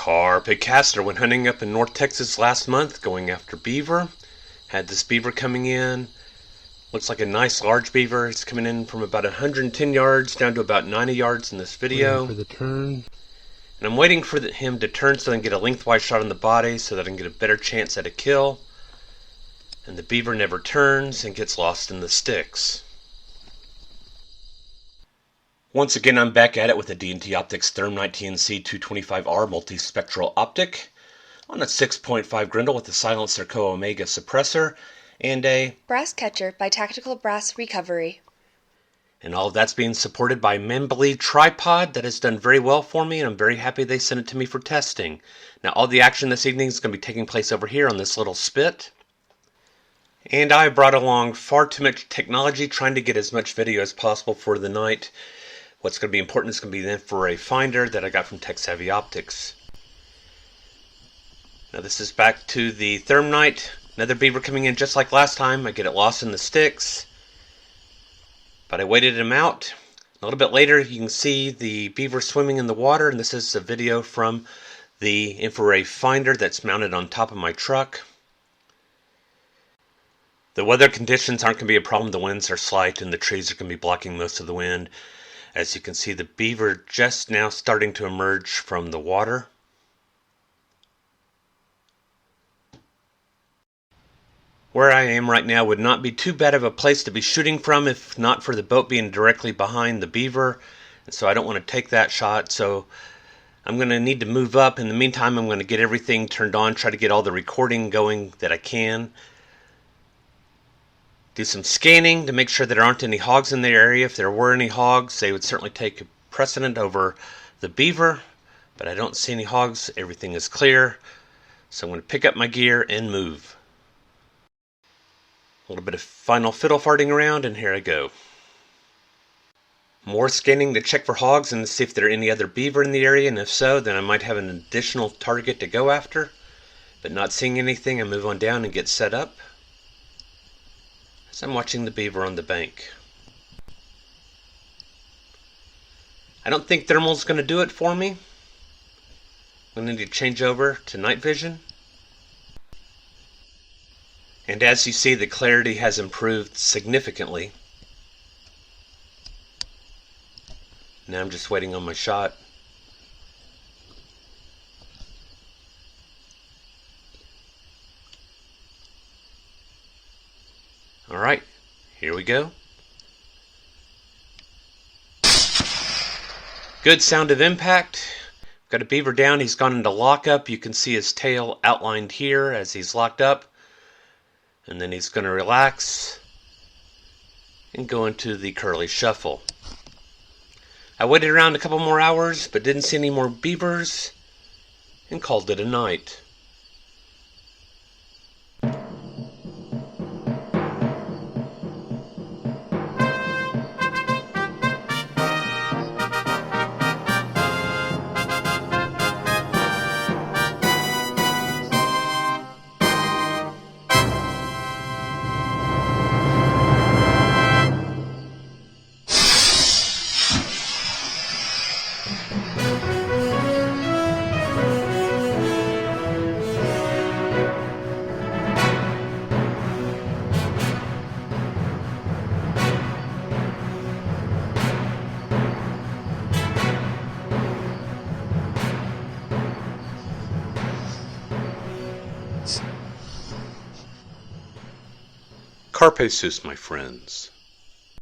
Carpe Castor went hunting up in North Texas last month, going after beaver. Had this beaver coming in. Looks like a nice large beaver. It's coming in from about 110 yards down to about 90 yards in this video. Waiting for the turn. And I'm waiting for him to turn so I can get a lengthwise shot on the body so that I can get a better chance at a kill. And the beaver never turns and gets lost in the sticks. Once again, I'm back at it with the D&T Optics ThermNight TNC225R Multi-Spectral Optic on a 6.5 Grindle with a silencer Co-Omega suppressor and a brass catcher by Tactical Brass Recovery. And all of that's being supported by Membly tripod that has done very well for me, and I'm very happy they sent it to me for testing. Now all the action this evening is going to be taking place over here on this little spit. And I brought along far too much technology trying to get as much video as possible for the night. What's going to be important is going to be the InfiRay Finder that I got from Tech Savvy Optics. Now this is back to the ThermNight. Another beaver coming in just like last time. I get it lost in the sticks. But I waited him out. A little bit later you can see the beaver swimming in the water, and this is a video from the InfiRay Finder that's mounted on top of my truck. The weather conditions aren't going to be a problem. The winds are slight and the trees are going to be blocking most of the wind. As you can see, the beaver just now starting to emerge from the water. Where I am right now would not be too bad of a place to be shooting from if not for the boat being directly behind the beaver. And so I don't want to take that shot, so I'm going to need to move up. In the meantime, I'm going to get everything turned on, try to get all the recording going that I can. Do some scanning to make sure there aren't any hogs in the area. If there were any hogs, they would certainly take precedent over the beaver. But I don't see any hogs. Everything is clear. So I'm going to pick up my gear and move. A little bit of final fiddle farting around, and here I go. More scanning to check for hogs and to see if there are any other beaver in the area, and if so, then I might have an additional target to go after. But not seeing anything, I move on down and get set up. As I'm watching the beaver on the bank. I don't think thermal's going to do it for me. I'm going to need to change over to night vision. And as you see, the clarity has improved significantly. Now I'm just waiting on my shot. Alright, here we go. Good sound of impact. Got a beaver down, he's gone into lockup. You can see his tail outlined here as he's locked up. And then he's going to relax and go into the curly shuffle. I waited around a couple more hours but didn't see any more beavers and called it a night. Carpe sus, my friends.